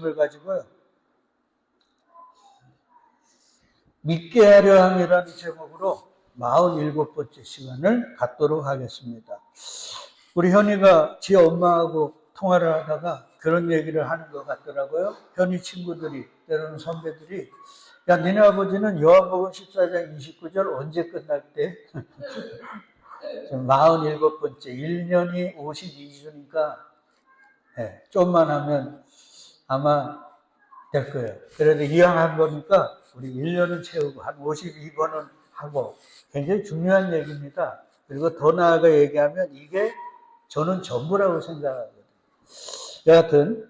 을 가지고요. 믿게 하려 함이라는 제목으로 47번째 시간을 갖도록 하겠습니다. 우리 현이가 지 엄마하고 통화를 하다가 그런 얘기를 하는 것 같더라고요. 현이 친구들이, 때로는 선배들이, 야, 니네 아버지는 요한복음 14장 29절 언제 끝날 때? 47번째, 1년이 52주니까 좀만 하면 아마 될 거예요. 그래도 이왕 한 거니까 우리 1년은 채우고 한 52번은 하고, 굉장히 중요한 얘기입니다. 그리고 더 나아가 얘기하면 이게 저는 전부라고 생각하거든요. 여하튼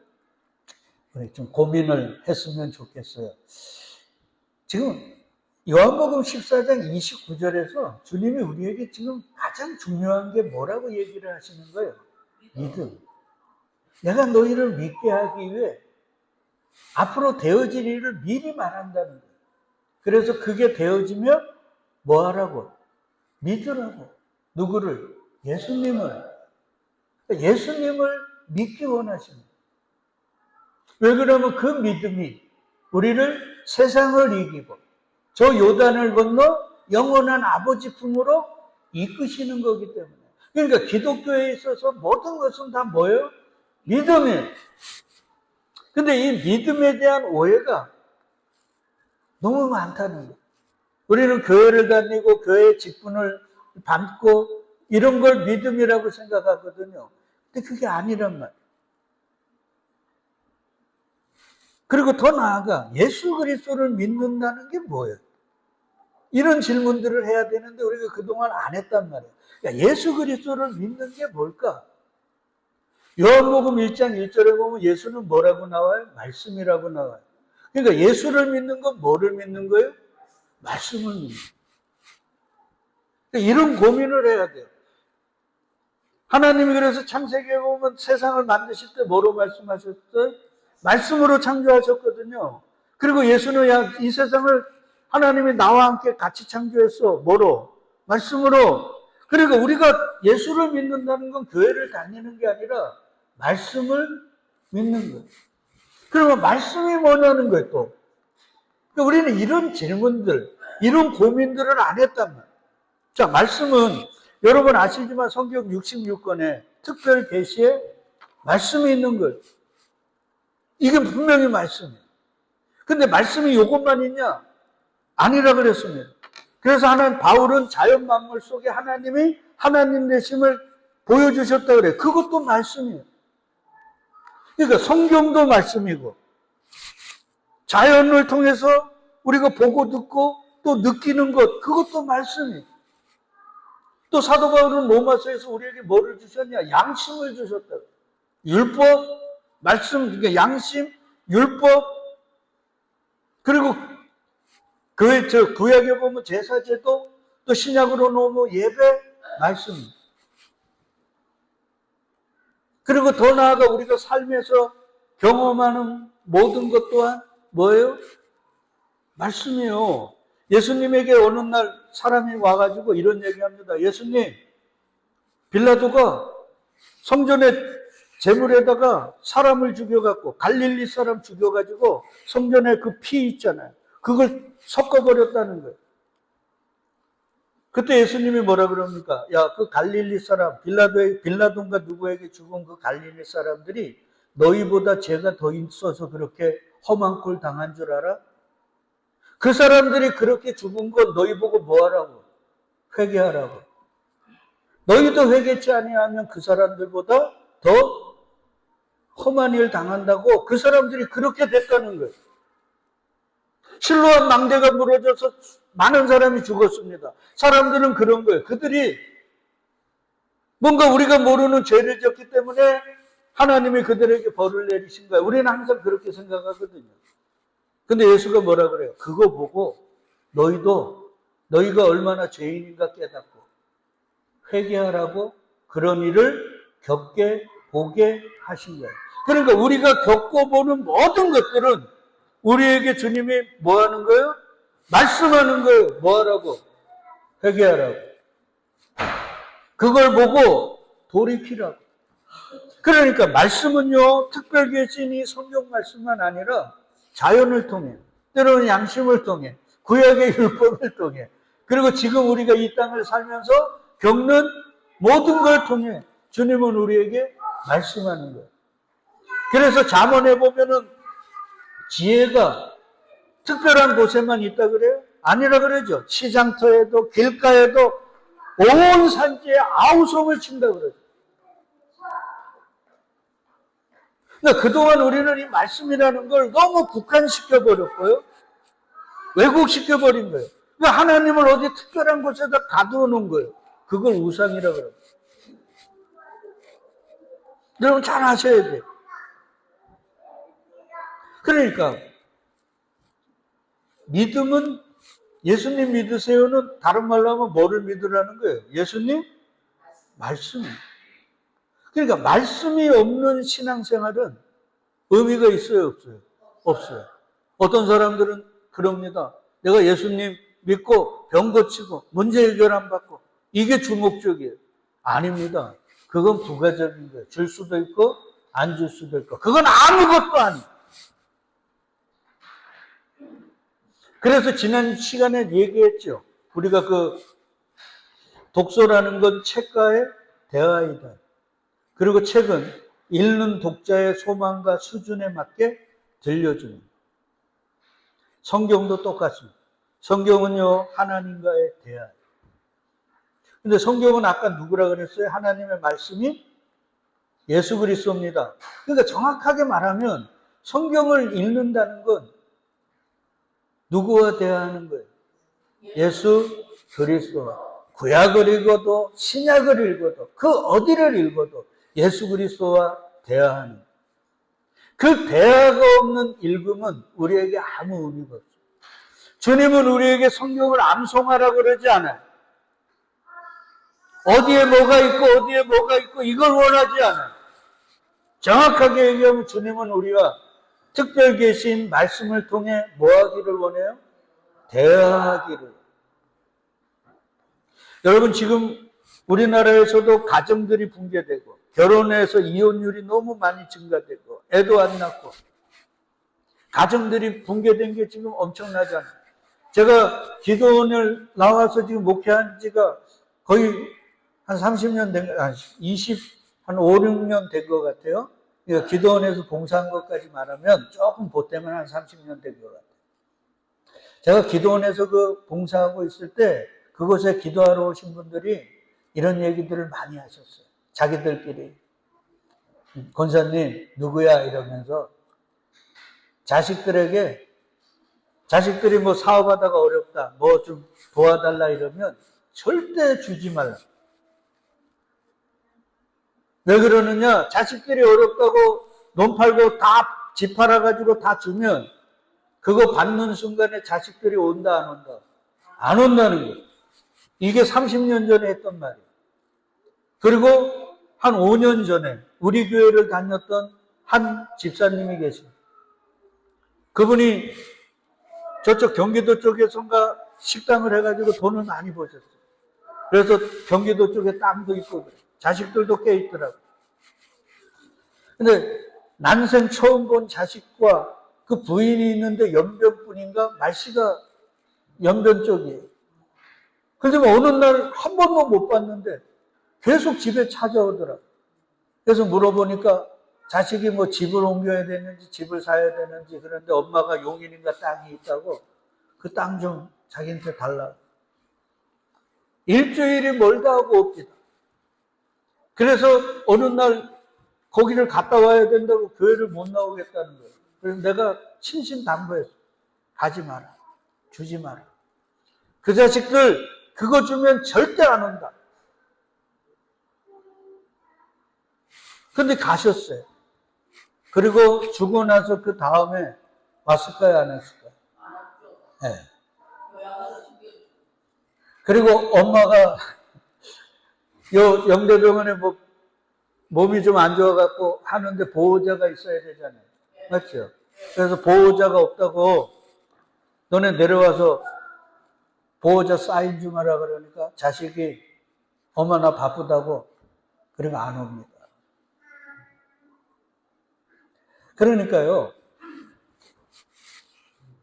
우리 좀 고민을 했으면 좋겠어요. 지금 요한복음 14장 29절에서 주님이 우리에게 지금 가장 중요한 게 뭐라고 얘기를 하시는 거예요? 믿음. 내가 너희를 믿게 하기 위해 앞으로 되어질 일을 미리 말한다는 거예요. 그래서 그게 되어지면 뭐 하라고? 믿으라고. 누구를? 예수님을. 예수님을 믿기 원하시는 거예요. 왜 그러면 그 믿음이 우리를 세상을 이기고 저 요단을 건너 영원한 아버지 품으로 이끄시는 거기 때문에. 그러니까 기독교에 있어서 모든 것은 다 뭐예요? 믿음이에요. 근데 이 믿음에 대한 오해가 너무 많다는 거예요. 우리는 교회를 다니고 교회 직분을 받고 이런 걸 믿음이라고 생각하거든요. 근데 그게 아니란 말이에요. 그리고 더 나아가 예수 그리스도를 믿는다는 게 뭐예요? 이런 질문들을 해야 되는데 우리가 그동안 안 했단 말이에요. 예수 그리스도를 믿는 게 뭘까? 요한복음 1장 1절에 보면 예수는 뭐라고 나와요? 말씀이라고 나와요. 그러니까 예수를 믿는 건 뭐를 믿는 거예요? 말씀을 믿는 거예요. 그러니까 이런 고민을 해야 돼요. 하나님이 그래서 창세기에 보면 세상을 만드실 때 뭐로 말씀하셨어요? 말씀으로 창조하셨거든요. 그리고 예수는 이 세상을 하나님이 나와 함께 같이 창조했어. 뭐로? 말씀으로. 그러니까 우리가 예수를 믿는다는 건 교회를 다니는 게 아니라 말씀을 믿는 거예요. 그러면 말씀이 뭐냐는 거예요, 또. 그러니까 우리는 이런 질문들, 이런 고민들을 안 했단 말이에요. 자, 말씀은 여러분 아시지만 성경 66권에 특별 계시에 말씀이 있는 거예요. 이게 분명히 말씀이에요. 근데 말씀이 이것만 있냐? 아니라 그랬습니다. 그래서 바울은 자연 만물 속에 하나님이 하나님 되심을 보여주셨다 그래요. 그것도 말씀이에요. 그러니까 성경도 말씀이고 자연을 통해서 우리가 보고 듣고 또 느끼는 것, 그것도 말씀이에요. 또 사도 바울은 로마서에서 우리에게 뭐를 주셨냐? 양심을 주셨다. 율법, 말씀, 그러니까 양심, 율법, 그리고 구약에 보면 제사제도, 또 신약으로 놓으면 예배, 말씀. 그리고 더 나아가 우리가 삶에서 경험하는 모든 것 또한 뭐예요? 말씀이에요. 예수님에게 어느 날 사람이 와가지고 이런 얘기합니다. 예수님, 빌라도가 성전에 제물에다가 사람을 죽여갖고 갈릴리 사람 죽여가지고 성전에 그 피 있잖아요. 그걸 섞어버렸다는 거예요. 그때 예수님이 뭐라 그럽니까? 야, 그 갈릴리 사람, 빌라도인가 누구에게 죽은 그 갈릴리 사람들이 너희보다 죄가 더 있어서 그렇게 험한 꼴 당한 줄 알아? 그 사람들이 그렇게 죽은 건 너희 보고 뭐 하라고? 회개하라고. 너희도 회개치 아니하면 그 사람들보다 더 험한 일 당한다고 그 사람들이 그렇게 됐다는 거예요. 실로암 망대가 무너져서 많은 사람이 죽었습니다. 사람들은 그런 거예요. 그들이 뭔가 우리가 모르는 죄를 졌기 때문에 하나님이 그들에게 벌을 내리신 거예요. 우리는 항상 그렇게 생각하거든요. 근데 예수가 뭐라 그래요? 그거 보고 너희가 얼마나 죄인인가 깨닫고 회개하라고 그런 일을 겪게 보게 하신 거예요. 그러니까 우리가 겪어보는 모든 것들은 우리에게 주님이 뭐 하는 거예요? 말씀하는 거예요. 뭐 하라고? 회개하라고. 그걸 보고 돌이키라고. 그러니까 말씀은요, 특별 계신이 성경 말씀만 아니라 자연을 통해, 때로는 양심을 통해, 구약의 율법을 통해, 그리고 지금 우리가 이 땅을 살면서 겪는 모든 걸 통해 주님은 우리에게 말씀하는 거예요. 그래서 잠언에 보면은 지혜가 특별한 곳에만 있다 그래요? 아니라 그러죠. 시장터에도 길가에도 온 산지에 아우성을 친다 그러죠. 그러니까 그동안 우리는 이 말씀이라는 걸 너무 국한시켜버렸고요. 왜곡시켜버린 거예요. 그러니까 하나님을 어디 특별한 곳에다 가두어 놓은 거예요. 그걸 우상이라고 그래요. 여러분 잘 아셔야 돼요. 그러니까 믿음은 예수님 믿으세요는 다른 말로 하면 뭐를 믿으라는 거예요? 예수님? 말씀. 그러니까 말씀이 없는 신앙생활은 의미가 있어요? 없어요? 없어요. 어떤 사람들은 그럽니다. 내가 예수님 믿고 병 고치고 문제 해결 안 받고 이게 주목적이에요. 아닙니다. 그건 부가적인 거예요. 줄 수도 있고 안 줄 수도 있고 그건 아무것도 아니에요. 그래서 지난 시간에 얘기했죠. 우리가 그 독서라는 건 책과의 대화이다. 그리고 책은 읽는 독자의 소망과 수준에 맞게 들려주는. 성경도 똑같습니다. 성경은요, 하나님과의 대화. 근데 성경은 아까 누구라 그랬어요? 하나님의 말씀이 예수 그리스도입니다. 그러니까 정확하게 말하면 성경을 읽는다는 건 누구와 대화하는 거예요? 예수 그리스도와. 구약을 읽어도 신약을 읽어도 그 어디를 읽어도 예수 그리스도와 대화하는. 그 대화가 없는 읽음은 우리에게 아무 의미가 없어요. 주님은 우리에게 성경을 암송하라고 그러지 않아요. 어디에 뭐가 있고 어디에 뭐가 있고 이걸 원하지 않아요. 정확하게 얘기하면 주님은 우리가 특별 계신 말씀을 통해 뭐 하기를 원해요? 대화하기를. 여러분 지금 우리나라에서도 가정들이 붕괴되고 결혼해서 이혼율이 너무 많이 증가되고 애도 안 낳고 가정들이 붕괴된 게 지금 엄청나잖아요. 제가 기도원을 나와서 지금 목회한 지가 거의 한 30년 된, 한 5, 6년 된 것 같아요. 그러니까 기도원에서 봉사한 것까지 말하면 조금 보태면 한 30년 된 것 같아요. 제가 기도원에서 그 봉사하고 있을 때 그곳에 기도하러 오신 분들이 이런 얘기들을 많이 하셨어요. 자기들끼리. 권사님 누구야 이러면서 자식들이 뭐 사업하다가 어렵다 뭐 좀 도와달라 이러면 절대 주지 말라. 왜 그러느냐? 자식들이 어렵다고 돈 팔고 다 집 팔아가지고 다 주면 그거 받는 순간에 자식들이 온다 안 온다? 안 온다는 거예요. 이게 30년 전에 했던 말이에요. 그리고 한 5년 전에 우리 교회를 다녔던 한 집사님이 계십니다. 그분이 저쪽 경기도 쪽에선가 식당을 해가지고 돈을 많이 버셨어요. 그래서 경기도 쪽에 땅도 있고 그래요. 자식들도 꽤 있더라고요. 근데 난생 처음 본 자식과 그 부인이 있는데 연변뿐인가 말씨가 연변 쪽이에요. 그런데 어느 날 한 번도 못 봤는데 계속 집에 찾아오더라고요. 그래서 물어보니까 자식이 뭐 집을 옮겨야 되는지 집을 사야 되는지 그런데 엄마가 용인인가 땅이 있다고 그 땅 좀 자기한테 달라고. 일주일이 멀다 하고 옵니다. 그래서 어느 날 거기를 갔다 와야 된다고 교회를 못 나오겠다는 거예요. 그래서 내가 신신당부했어. 가지 마라. 주지 마라. 그 자식들 그거 주면 절대 안 온다. 근데 가셨어요. 그리고 주고 나서 그 다음에 왔을까요? 안 왔을까요? 네. 그리고 엄마가 요 영대병원에 뭐 몸이 좀 안 좋아갖고 하는데 보호자가 있어야 되잖아요. 맞죠? 그래서 보호자가 없다고 너네 내려와서 보호자 사인 좀 하라 그러니까 자식이 엄마 나 바쁘다고 그러면 안 옵니다. 그러니까요.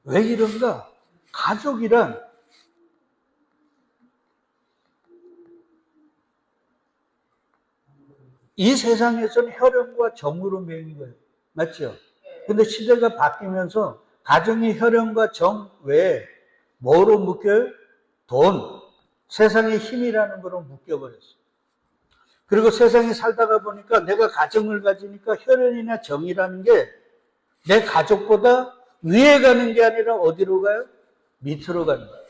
왜 이런가? 가족이란 이 세상에서는 혈연과 정으로 매인 거예요. 맞죠? 근데 시대가 바뀌면서 가정이 혈연과 정 외에 뭐로 묶여요? 돈, 세상의 힘이라는 거로 묶여버렸어요. 그리고 세상에 살다가 보니까 내가 가정을 가지니까 혈연이나 정이라는 게 내 가족보다 위에 가는 게 아니라 어디로 가요? 밑으로 가는 거예요.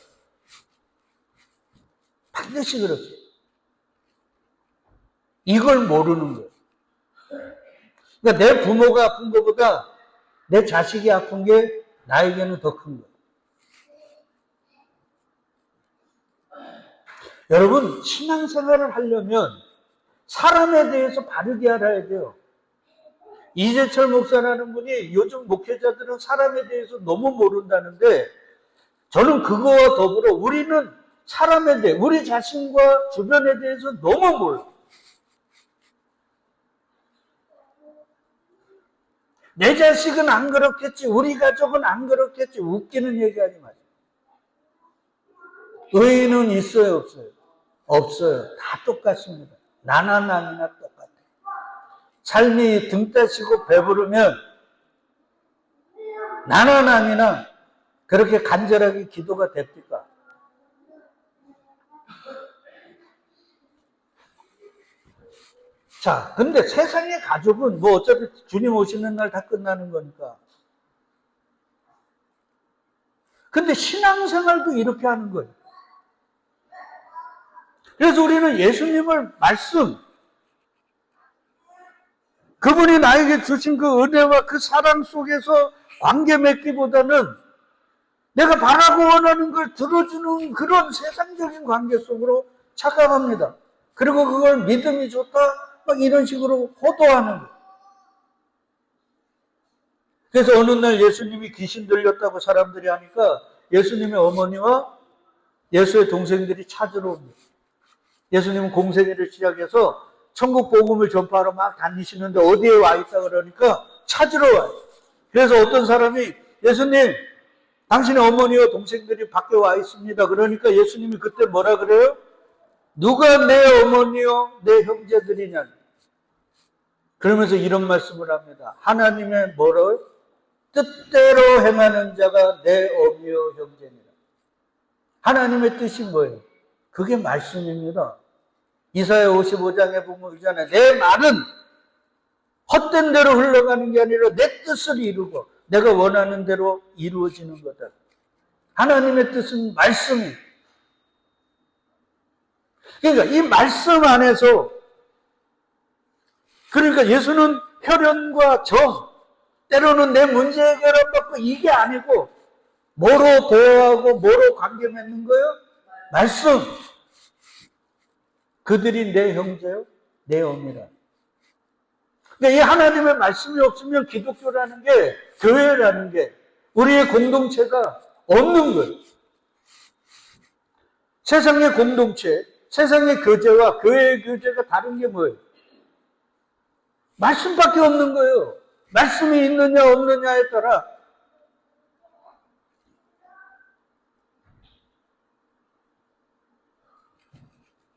반드시 그렇죠. 이걸 모르는 거예요. 그러니까 내 부모가 아픈 것보다 내 자식이 아픈 게 나에게는 더 큰 거예요. 여러분, 신앙생활을 하려면 사람에 대해서 바르게 알아야 돼요. 이재철 목사라는 분이 요즘 목회자들은 사람에 대해서 너무 모른다는데 저는 그거와 더불어 우리는 사람에 대해, 우리 자신과 주변에 대해서 너무 몰라요. 내 자식은 안 그렇겠지, 우리 가족은 안 그렇겠지, 웃기는 얘기하지 마세요. 의인은 있어요, 없어요? 없어요. 다 똑같습니다. 나나 똑같아요. 삶이 등 따시고 배부르면 나나 그렇게 간절하게 기도가 됩니까? 자, 근데 세상의 가족은 뭐 어차피 주님 오시는 날 다 끝나는 거니까. 근데 신앙생활도 이렇게 하는 거예요. 그래서 우리는 예수님을 말씀, 그분이 나에게 주신 그 은혜와 그 사랑 속에서 관계 맺기보다는 내가 바라고 원하는 걸 들어주는 그런 세상적인 관계 속으로 착각합니다. 그리고 그걸 믿음이 좋다, 막 이런 식으로 호도하는 거예요. 그래서 어느 날 예수님이 귀신 들렸다고 사람들이 하니까 예수님의 어머니와 예수의 동생들이 찾으러 옵니다. 예수님은 공생애를 시작해서 천국 복음을 전파하러 막 다니시는데 어디에 와 있다 그러니까 찾으러 와요. 그래서 어떤 사람이 예수님, 당신의 어머니와 동생들이 밖에 와 있습니다. 그러니까 예수님이 그때 뭐라 그래요? 누가 내 어머니요 내 형제들이냐. 그러면서 이런 말씀을 합니다. 하나님의 뭐라고요? 뜻대로 행하는 자가 내 어미요 형제니라. 하나님의 뜻이 뭐예요? 그게 말씀입니다. 이사야 55장에 보면 있잖아요. 내 말은 헛된 대로 흘러가는 게 아니라 내 뜻을 이루고 내가 원하는 대로 이루어지는 거다. 하나님의 뜻은 말씀이에요. 그러니까 이 말씀 안에서, 그러니까 예수는 혈연과 정, 때로는 내 문제 해결 안 받고 이게 아니고 뭐로 대화하고 뭐로 관계 맺는 거예요? 말씀. 그들이 내 형제요, 내 어미라. 그러니까 이 하나님의 말씀이 없으면 기독교라는 게, 교회라는 게, 우리의 공동체가 없는 거예요. 세상의 공동체, 세상의 교제와 교회의 교제가 다른 게 뭐예요? 말씀밖에 없는 거예요. 말씀이 있느냐 없느냐에 따라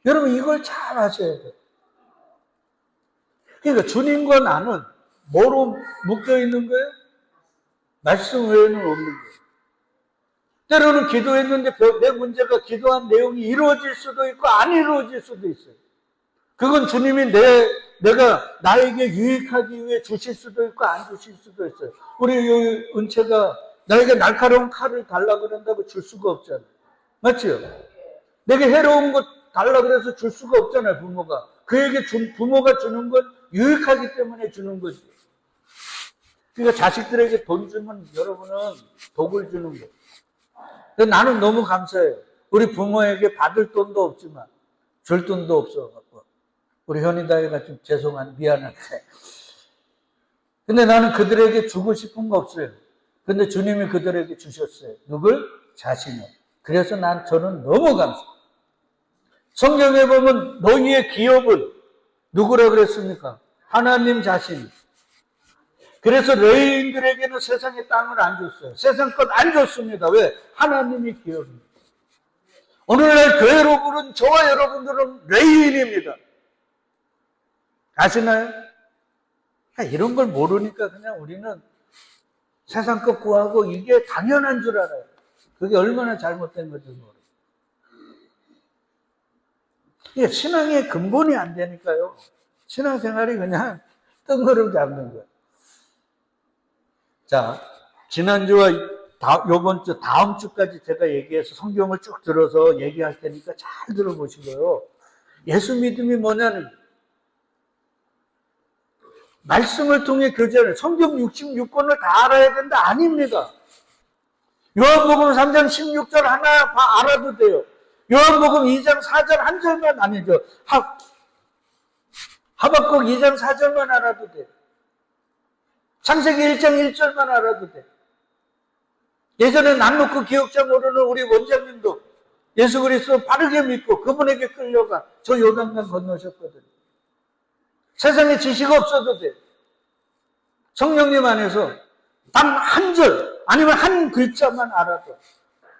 여러분 이걸 잘 아셔야 돼요. 그러니까 주님과 나는 뭐로 묶여 있는 거예요? 말씀 외에는 없는 거예요. 때로는 기도했는데 내 문제가 기도한 내용이 이루어질 수도 있고 안 이루어질 수도 있어요. 그건 주님이 내가 나에게 유익하기 위해 주실 수도 있고 안 주실 수도 있어요. 우리 이 은채가 나에게 날카로운 칼을 달라 그런다고 줄 수가 없잖아요. 맞죠? 내게 해로운 것 달라 그래서 줄 수가 없잖아요, 부모가. 그에게 부모가 주는 건 유익하기 때문에 주는 거지. 그러니까 자식들에게 돈 주면 여러분은 독을 주는 거예요. 나는 너무 감사해요. 우리 부모에게 받을 돈도 없지만 줄 돈도 없어갖고 우리 현이다이가 좀 미안한데 근데 나는 그들에게 주고 싶은 거 없어요. 근데 주님이 그들에게 주셨어요. 누굴? 자신을. 그래서 저는 너무 감사해요. 성경에 보면 너희의 기업은 누구라 그랬습니까? 하나님 자신. 그래서 레위인들에게는 세상의 땅을 안 줬어요. 세상 것 안 줬습니다. 왜? 하나님이 기업입니다. 오늘날 교회로 부른 저와 여러분들은 레위인입니다. 아시나요? 이런 걸 모르니까 그냥 우리는 세상 것 구하고 이게 당연한 줄 알아요. 그게 얼마나 잘못된 건지 모르겠어요. 이게 신앙의 근본이 안 되니까요. 신앙생활이 그냥 뜬구름 잡는 거예요. 자, 지난주와 요번 주, 다음 주까지 제가 얘기해서 성경을 쭉 들어서 얘기할 테니까 잘 들어보시고요. 예수 믿음이 뭐냐는 말씀을 통해 교제하는 성경 66권을 다 알아야 된다? 아닙니다. 요한복음 3장 16절 하나 다 알아도 돼요. 요한복음 2장 4절 한 절만 아니죠. 하박국 2장 4절만 알아도 돼요. 창세기 1장 1절만 알아도 돼. 예전에 남놓고 기억자 모르는 우리 원장님도 예수 그리스도 바르게 믿고 그분에게 끌려가 저 요단강 건너셨거든요. 세상에 지식 없어도 돼. 성령님 안에서 단 한 절 아니면 한 글자만 알아도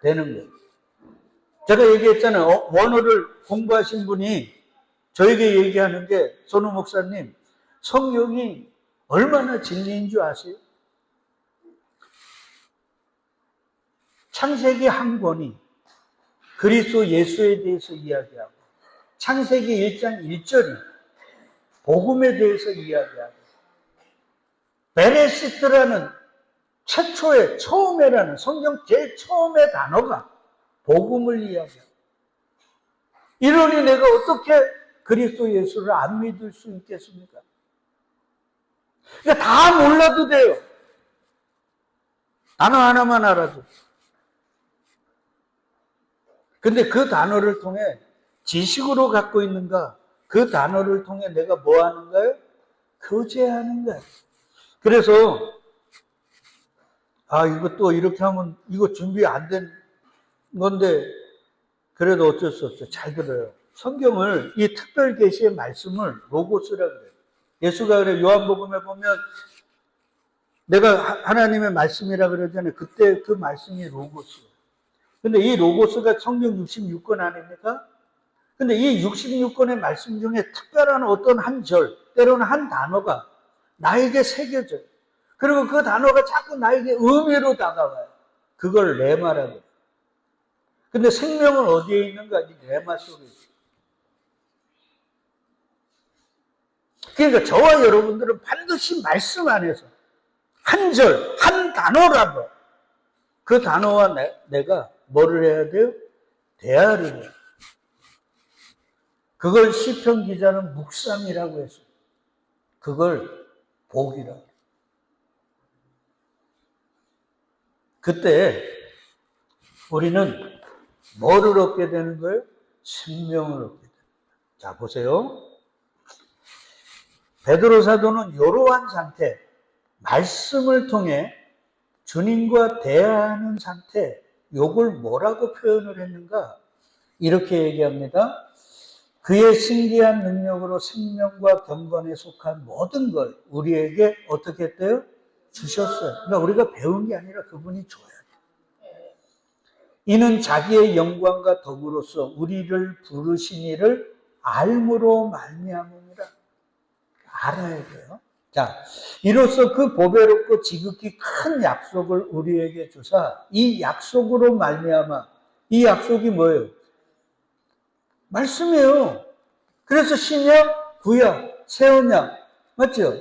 되는 거예요. 제가 얘기했잖아요. 원어를 공부하신 분이 저에게 얘기하는 게 손우 목사님 성경이 얼마나 진리인 줄 아세요? 창세기 한 권이 그리스도 예수에 대해서 이야기하고 창세기 1장 1절이 복음에 대해서 이야기하고 베레시트라는 최초의 처음에라는 성경 제일 처음의 단어가 복음을 이야기하고 이러니 내가 어떻게 그리스도 예수를 안 믿을 수 있겠습니까? 그러니까 다 몰라도 돼요. 단어 하나만 알아도. 근데 그 단어를 통해 지식으로 갖고 있는가? 그 단어를 통해 내가 뭐 하는 거예요? 교제하는 거예요. 그래서 이거 또 이렇게 하면 이거 준비 안 된 건데 그래도 어쩔 수 없어요. 잘 들어요. 성경을 이 특별 계시의 말씀을 로고스라 그래요. 예수가 그래요. 요한복음에 보면 내가 하나님의 말씀이라 그러잖아요. 그때 그 말씀이 로고스예요. 근데 이 로고스가 성경 66권 아닙니까? 근데 이 66권의 말씀 중에 특별한 어떤 한 절, 때로는 한 단어가 나에게 새겨져요. 그리고 그 단어가 자꾸 나에게 의미로 다가와요. 그걸 레마라고 해요. 근데 생명은 어디에 있는가? 이 레마 속에 있어요. 그러니까 저와 여러분들은 반드시 말씀 안에서 한 절, 한 단어라도 그 단어와 내가 뭐를 해야 돼요? 대화를 해요. 그걸 시편 기자는 묵상이라고 했어요. 그걸 복이라고 해요. 그때 우리는 뭐를 얻게 되는 거예요? 생명을 얻게 됩니다. 자, 보세요. 베드로 사도는 이러한 상태, 말씀을 통해 주님과 대화하는 상태, 요걸 뭐라고 표현을 했는가? 이렇게 얘기합니다. 그의 신기한 능력으로 생명과 경건에 속한 모든 걸 우리에게 어떻게 했대요? 주셨어요. 그러니까 우리가 배운 게 아니라 그분이 줘야 돼요. 이는 자기의 영광과 덕으로서 우리를 부르신 이를 알므로 말미암음이라. 알아야 돼요. 자, 이로써 그 보배롭고 지극히 큰 약속을 우리에게 주사 이 약속으로 말미암아 이 약속이 뭐예요? 말씀이에요. 그래서 신약, 구약, 새 언약 맞죠?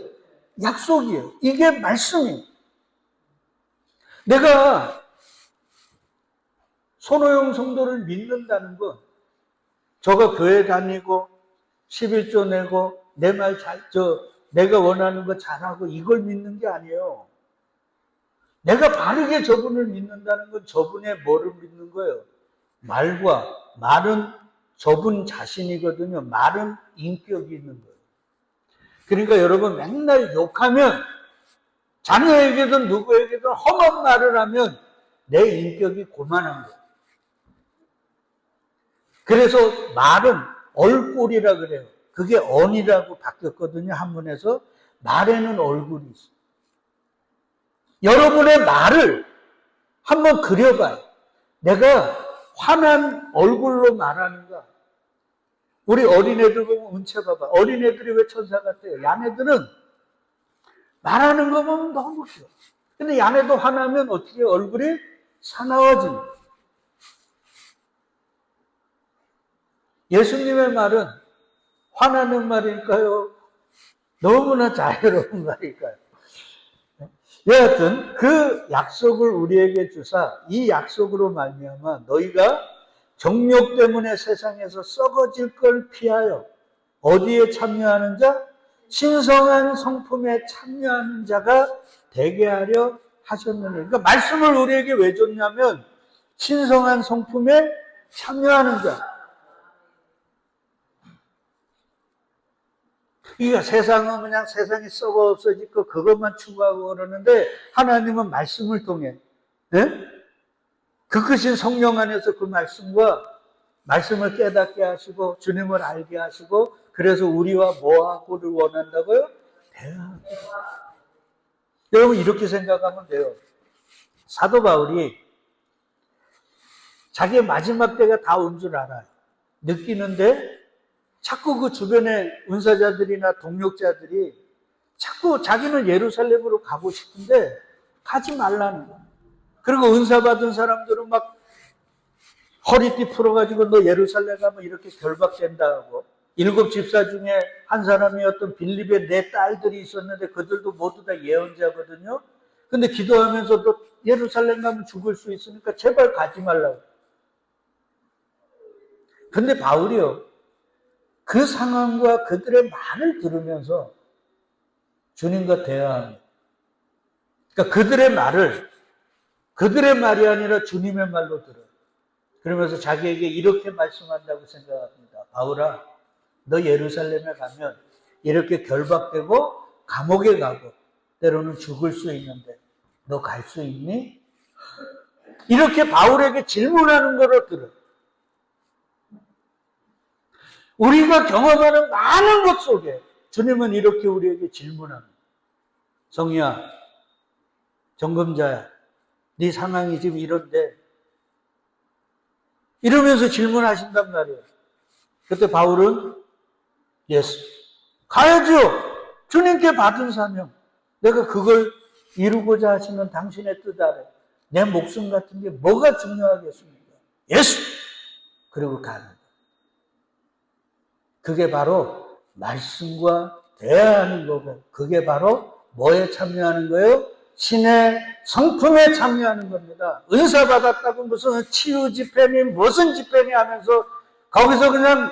약속이에요. 이게 말씀이에요. 내가 손호영 성도를 믿는다는 건 저가 교회 다니고 11조 내고 내 말 내가 원하는 거 잘하고 이걸 믿는 게 아니에요. 내가 바르게 저분을 믿는다는 건 저분의 뭐를 믿는 거예요? 말은 저분 자신이거든요. 말은 인격이 있는 거예요. 그러니까 여러분 맨날 욕하면 자녀에게든 누구에게든 험한 말을 하면 내 인격이 고만한 거예요. 그래서 말은 얼꼴이라 그래요. 그게 언이라고 바뀌었거든요. 한문에서 말에는 얼굴이 있어요. 여러분의 말을 한번 그려봐요. 내가 화난 얼굴로 말하는가? 우리 어린애들 보면 은채 봐봐. 어린애들이 왜 천사 같아요? 야네들은 말하는 거 보면 너무 귀여워. 근데 야네도 화나면 어떻게 얼굴이 사나워집니다. 예수님의 말은 화나는 말일까요? 너무나 자유로운 말일까요? 여하튼 그 약속을 우리에게 주사 이 약속으로 말미암아 너희가 정욕 때문에 세상에서 썩어질 걸 피하여 어디에 참여하는 자? 신성한 성품에 참여하는 자가 되게 하려 하셨느니. 그러니까 말씀을 우리에게 왜 줬냐면 신성한 성품에 참여하는 자. 그러니까 세상은 그냥 세상이 썩어 없어질 거 그것만 추구하고 그러는데 하나님은 말씀을 통해 그 크신 성령 안에서 그 말씀을 깨닫게 하시고 주님을 알게 하시고 그래서 우리와 뭐하고를 원한다고요? 대화하고. 여러분 이렇게 생각하면 돼요. 사도 바울이 자기의 마지막 때가 다 온 줄 알아요. 느끼는데 자꾸 그 주변의 은사자들이나 동력자들이 자꾸 자기는 예루살렘으로 가고 싶은데 가지 말라는 거예요. 그리고 은사 받은 사람들은 막 허리띠 풀어가지고 너 예루살렘 가면 이렇게 결박된다 하고 7 집사 중에 한 사람이었던 빌립의 4 딸들이 있었는데 그들도 모두 다 예언자거든요. 근데 기도하면서도 예루살렘 가면 죽을 수 있으니까 제발 가지 말라고. 근데 바울이요. 그 상황과 그들의 말을 들으면서 주님과 대화합니다. 그러니까 그들의 말이 아니라 주님의 말로 들어요. 그러면서 자기에게 이렇게 말씀한다고 생각합니다. 바울아, 너 예루살렘에 가면 이렇게 결박되고 감옥에 가고 때로는 죽을 수 있는데 너 갈 수 있니? 이렇게 바울에게 질문하는 거로 들어요. 우리가 경험하는 많은 것 속에 주님은 이렇게 우리에게 질문합니다. 성희야, 정금자야, 네 상황이 지금 이런데 이러면서 질문하신단 말이에요. 그때 바울은 예수, 가야죠. 주님께 받은 사명. 내가 그걸 이루고자 하시는 당신의 뜻 아래 내 목숨 같은 게 뭐가 중요하겠습니까? 예수! 그리고 가는 거예요. 그게 바로 말씀과 대화하는 거고 그게 바로 뭐에 참여하는 거예요? 신의 성품에 참여하는 겁니다. 은사 받았다고 무슨 치유 집회니 무슨 집회니 하면서 거기서 그냥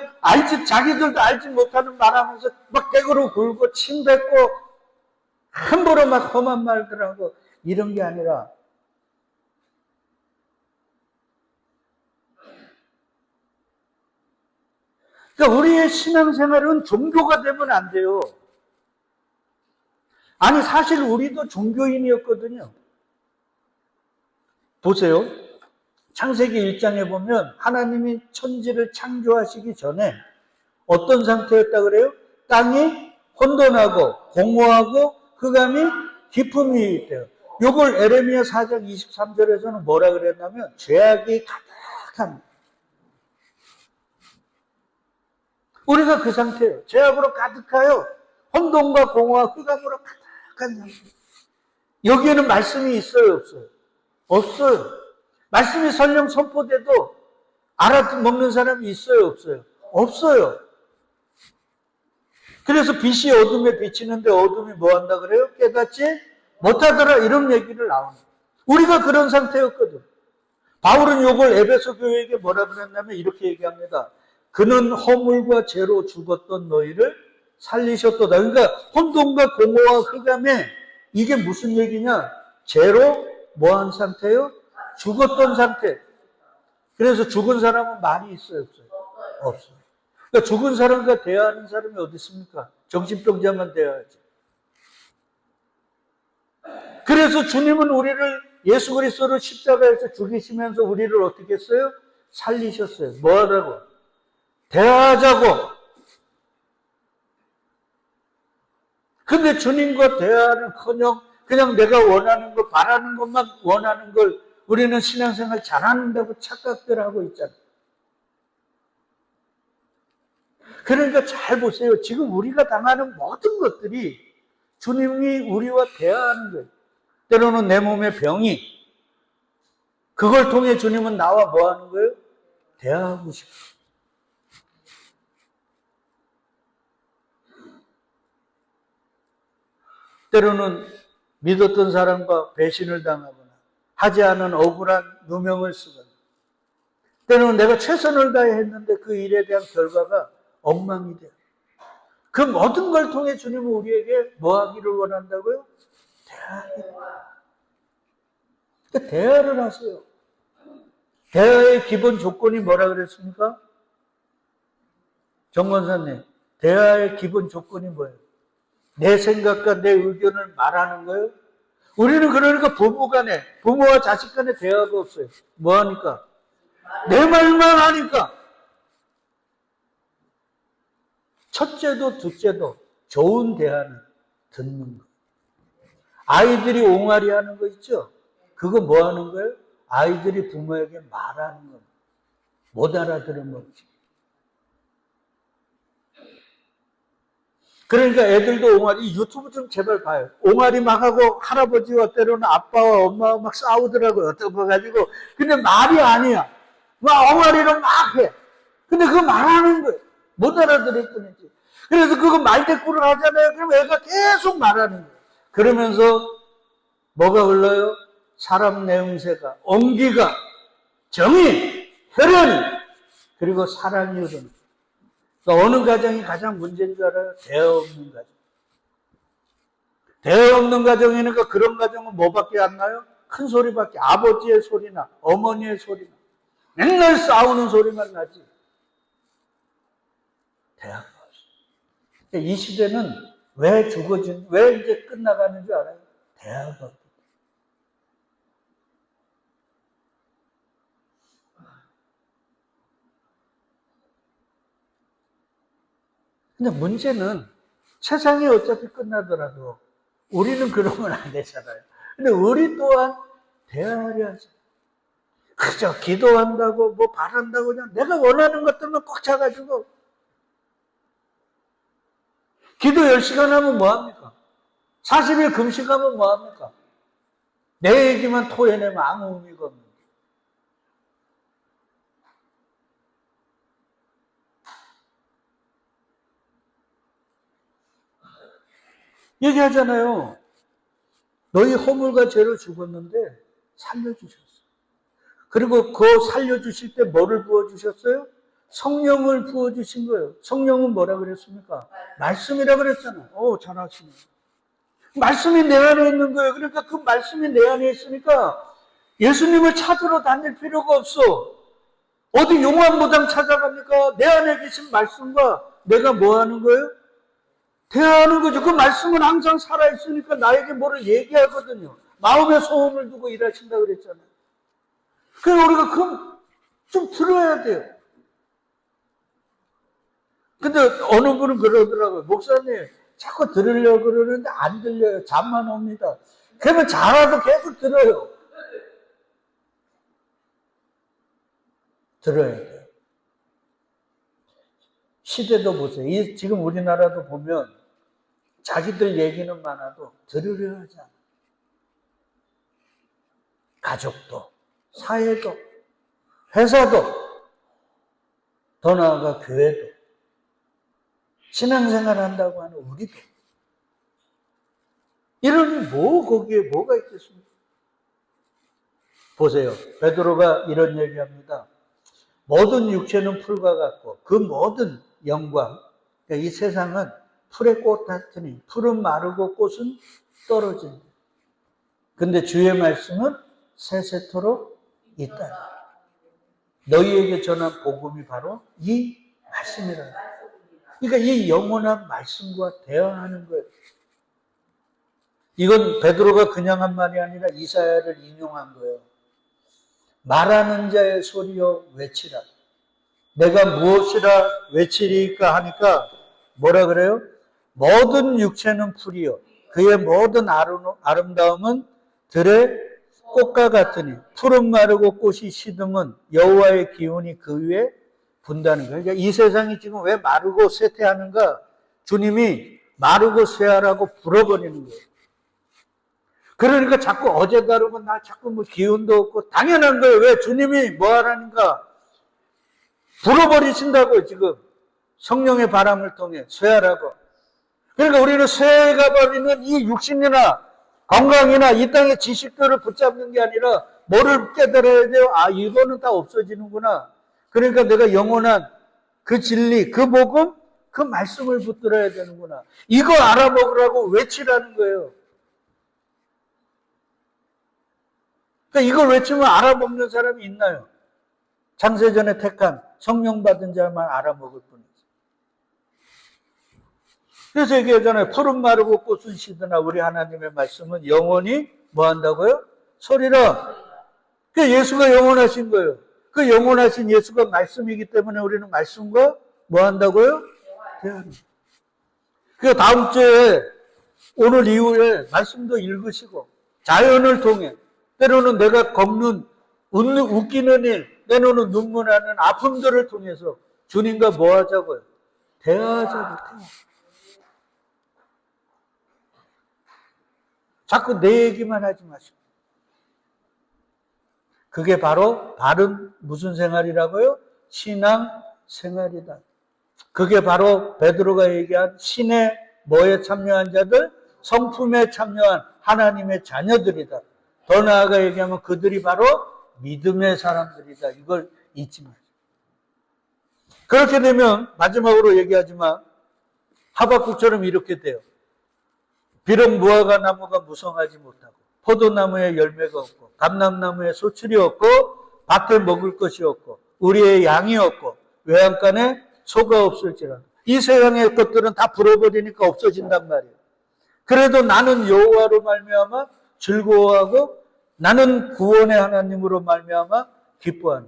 자기들도 알지 못하는 말 하면서 막 떼구로 굴고 침 뱉고 함부로 막 험한 말들 하고 이런 게 아니라 그러니까 우리의 신앙생활은 종교가 되면 안 돼요. 아니 사실 우리도 종교인이었거든요. 보세요. 창세기 1장에 보면 하나님이 천지를 창조하시기 전에 어떤 상태였다 그래요? 땅이 혼돈하고 공허하고 흑암이 깊음이 있대요. 이걸 에레미야 4장 23절에서는 뭐라 그랬냐면 죄악이 가득한 우리가 그 상태예요. 죄악으로 가득하여 혼돈과 공허와 흑암으로 가득한 상태. 여기에는 말씀이 있어요, 없어요? 없어요. 말씀이 설령 선포돼도 알아먹는 사람이 있어요, 없어요? 없어요. 그래서 빛이 어둠에 비치는데 어둠이 뭐 한다 그래요? 깨닫지 못하더라 이런 얘기를 나오는 거예요. 우리가 그런 상태였거든. 바울은 이걸 에베소 교회에게 뭐라 그랬냐면 이렇게 얘기합니다. 그는 허물과 죄로 죽었던 너희를 살리셨도다. 그러니까 혼돈과 공허와 흑암에 이게 무슨 얘기냐? 죄로 뭐한 상태요? 죽었던 상태. 그래서 죽은 사람은 많이 있어요, 없어요? 없어요. 그러니까 죽은 사람과 대화하는 사람이 어디 있습니까? 정신병자만 대화하지. 그래서 주님은 우리를 예수 그리스도를 십자가에서 죽이시면서 우리를 어떻게 했어요? 살리셨어요. 뭐 하라고? 대화하자고. 근데 주님과 대화는커녕 그냥 내가 원하는 거, 바라는 것만 원하는 걸 우리는 신앙생활 잘한다고 착각들 하고 있잖아. 그러니까 잘 보세요. 지금 우리가 당하는 모든 것들이 주님이 우리와 대화하는 거예요. 때로는 내 몸의 병이, 그걸 통해 주님은 나와 뭐 하는 거예요? 대화하고 싶어. 때로는 믿었던 사람과 배신을 당하거나 하지 않은 억울한 누명을 쓰거나, 때로는 내가 최선을 다해 했는데 그 일에 대한 결과가 엉망이 돼요. 그 모든 걸 통해 주님은 우리에게 뭐 하기를 원한다고요? 대화하기를. 그러니까 대화를 하세요. 대화의 기본 조건이 뭐라 그랬습니까? 정 권사님, 대화의 기본 조건이 뭐예요? 내 생각과 내 의견을 말하는 거예요? 우리는 그러니까 부모와 자식 간에 대화가 없어요. 뭐 하니까? 내 말만 하니까. 첫째도 둘째도 좋은 대화는 듣는 거. 아이들이 옹알이 하는 거 있죠? 그거 뭐 하는 거예요? 아이들이 부모에게 말하는 거. 못 알아들은 거지. 그러니까 애들도 옹알이, 유튜브 좀 제발 봐요. 옹알이 막 하고 할아버지와 때로는 아빠와 엄마와 막 싸우더라고요. 어떡해가지고. 근데 말이 아니야. 막 옹알이로 막 해. 근데 그거 말하는 거예요. 못 알아들을 뿐이지. 그래서 그거 말대꾸를 하잖아요. 그럼 애가 계속 말하는 거예요. 그러면서 뭐가 흘러요? 사람 내음새가, 온기가, 정의, 혈연, 그리고 사랑이 흐르는. 그러니까 어느 가정이 가장 문제인 줄 알아요? 대화 없는 가정. 대화 없는 가정이니까 그런 가정은 뭐밖에 안 나요? 큰 소리밖에, 아버지의 소리나 어머니의 소리나 맨날 싸우는 소리만 나지. 대화가 없어. 이 시대는 왜 왜 이제 끝나가는 줄 알아요? 대화가 없어. 근데 문제는 세상이 어차피 끝나더라도 우리는 그러면 안 되잖아요. 근데 우리 또한 대화하려 하죠. 그저 기도한다고 뭐 바란다고 그냥 내가 원하는 것들만 꽉 차가지고 기도 10시간 하면 뭐합니까? 40일 금식하면 뭐합니까? 내 얘기만 토해내면 아무 의미가 없는. 얘기하잖아요. 너희 허물과 죄로 죽었는데 살려주셨어. 그리고 그 살려주실 때 뭐를 부어주셨어요? 성령을 부어주신 거예요. 성령은 뭐라 그랬습니까? 말씀이라 그랬잖아요. 잘하시네. 말씀이 내 안에 있는 거예요. 그러니까 그 말씀이 내 안에 있으니까 예수님을 찾으러 다닐 필요가 없어. 어디 용암무당 찾아갑니까? 내 안에 계신 말씀과 내가 뭐 하는 거예요? 대화하는 거죠. 그 말씀은 항상 살아있으니까 나에게 뭐를 얘기하거든요. 마음에 소원을 두고 일하신다 그랬잖아요. 그래서 우리가 그럼 좀 들어야 돼요. 근데 어느 분은 그러더라고요. 목사님, 자꾸 들으려고 그러는데 안 들려요. 잠만 옵니다. 그러면 자라도 계속 들어요. 들어야 돼요. 시대도 보세요. 지금 우리나라도 보면 자기들 얘기는 많아도 들으려 하지 않아요. 가족도, 사회도, 회사도, 더 나아가 교회도, 신앙생활 한다고 하는 우리도. 이러니 거기에 뭐가 있겠습니까? 보세요. 베드로가 이런 얘기합니다. 모든 육체는 풀과 같고 그 모든 영광, 그러니까 이 세상은 풀의 꽃 같으니 풀은 마르고 꽃은 떨어진다. 근데 주의 말씀은 세세토록 있다. 너희에게 전한 복음이 바로 이 말씀이라. 그러니까 이 영원한 말씀과 대화하는 거예요. 이건 베드로가 그냥 한 말이 아니라 이사야를 인용한 거예요. 말하는 자의 소리여 외치라. 내가 무엇이라 외치리까 하니까 뭐라 그래요? 모든 육체는 풀이요. 그의 모든 아름다움은 들의 꽃과 같으니 푸른 마르고 꽃이 시듬은 여호와의 기운이 그 위에 분다는 거예요. 그러니까 이 세상이 지금 왜 마르고 쇠퇴하는가? 주님이 마르고 쇠하라고 불어버리는 거예요. 그러니까 자꾸 어제 다르고 나 자꾸 뭐 기운도 없고 당연한 거예요. 왜 주님이 뭐 하라는가? 불어버리신다고요. 지금 성령의 바람을 통해 쇠하라고. 그러니까 우리는 쇠가 버리는 이 육신이나 건강이나 이 땅의 지식들을 붙잡는 게 아니라 뭐를 깨달아야 돼요? 아, 이거는 다 없어지는구나. 그러니까 내가 영원한 그 진리, 그 복음, 그 말씀을 붙들어야 되는구나. 이거 알아먹으라고 외치라는 거예요. 그러니까 이걸 외치면 알아먹는 사람이 있나요? 창세전에 택한 성령 받은 자만 알아먹을 뿐이지. 그래서 얘기하잖아요. 푸른 마르고 꽃은 시드나 우리 하나님의 말씀은 영원히 뭐 한다고요? 소리라. 그 예수가 영원하신 거예요. 그 영원하신 예수가 말씀이기 때문에 우리는 말씀과 뭐 한다고요? 대화는. 그 다음 주에 오늘 이후에 말씀도 읽으시고 자연을 통해 때로는 내가 겪는 웃기는 일, 때로는 눈물 나는 아픔들을 통해서 주님과 뭐 하자고요? 대화하자고. 자꾸 내 얘기만 하지 마시고. 그게 바로 바른 무슨 생활이라고요? 신앙 생활이다. 그게 바로 베드로가 얘기한 신의 뭐에 참여한 자들? 성품에 참여한 하나님의 자녀들이다. 더 나아가 얘기하면 그들이 바로 믿음의 사람들이다. 이걸 잊지 마세요. 그렇게 되면 마지막으로 얘기하지만 하박국처럼 이렇게 돼요. 비록 무화과 나무가 무성하지 못하고 포도나무에 열매가 없고 감람나무에 소출이 없고 밭에 먹을 것이 없고 우리의 양이 없고 외양간에 소가 없을지라도 이 세상의 것들은 다 불어버리니까 없어진단 말이에요. 그래도 나는 여호와로 말미암아 즐거워하고 나는 구원의 하나님으로 말미암아 기뻐하는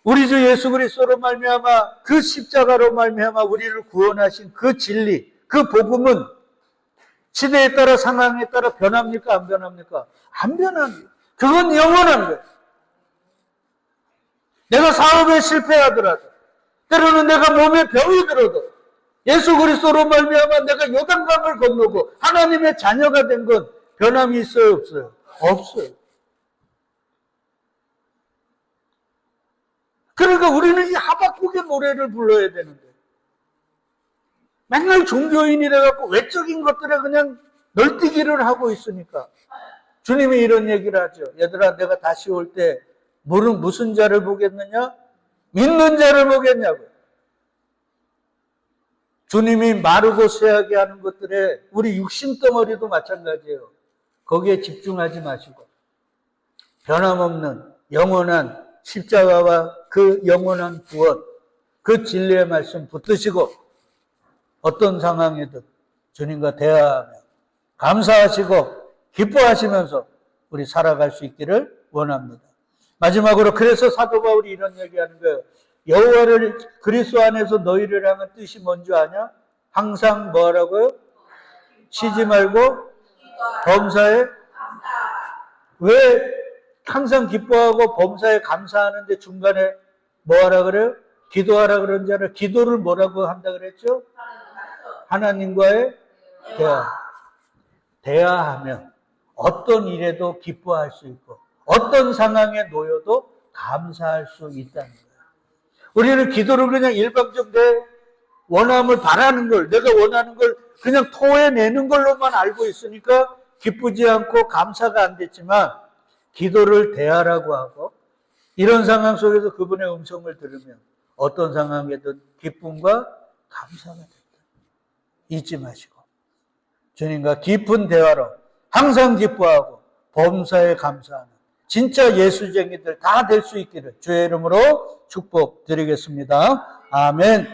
우리 주 예수 그리스도로 말미암아 그 십자가로 말미암아 우리를 구원하신 그 진리, 그 복음은 시대에 따라 상황에 따라 변합니까? 안 변합니까? 안 변합니다. 그건 영원한 거예요. 내가 사업에 실패하더라도 때로는 내가 몸에 병이 들어도 예수 그리스도로 말미암아 내가 요단강을 건너고 하나님의 자녀가 된 건 변함이 있어요? 없어요? 없어요. 그러니까 우리는 이 하박국의 노래를 불러야 되는데 맨날 종교인이라갖고 외적인 것들에 그냥 널뛰기를 하고 있으니까 주님이 이런 얘기를 하죠. 얘들아 내가 다시 올 때 무슨 자를 보겠느냐? 믿는 자를 보겠냐고요. 주님이 마르고 쇠하게 하는 것들에 우리 육신덩어리도 마찬가지예요. 거기에 집중하지 마시고 변함없는 영원한 십자가와 그 영원한 구원, 그 진리의 말씀 붙드시고 어떤 상황에든 주님과 대화하며 감사하시고 기뻐하시면서 우리 살아갈 수 있기를 원합니다. 마지막으로 그래서 사도 바울이 이런 얘기하는 거예요. 여호와를 그리스도 안에서 너희를 향한 뜻이 뭔지 아냐? 항상 뭐 하라고요? 쉬지 말고 범사에 왜 항상 기뻐하고 범사에 감사하는데 중간에 뭐 하라 그래요? 기도하라 그런 자를 기도를 뭐라고 한다 그랬죠? 하나님과의 대화하면 어떤 일에도 기뻐할 수 있고 어떤 상황에 놓여도 감사할 수 있다는 거예요. 우리는 기도를 그냥 일방적 내 원함을 바라는 걸 내가 원하는 걸 그냥 토해내는 걸로만 알고 있으니까 기쁘지 않고 감사가 안 됐지만 기도를 대하라고 하고 이런 상황 속에서 그분의 음성을 들으면 어떤 상황에든 기쁨과 감사가 된다. 잊지 마시고 주님과 깊은 대화로 항상 기뻐하고 범사에 감사하는 진짜 예수쟁이들 다 될 수 있기를 주의 이름으로 축복드리겠습니다. 아멘.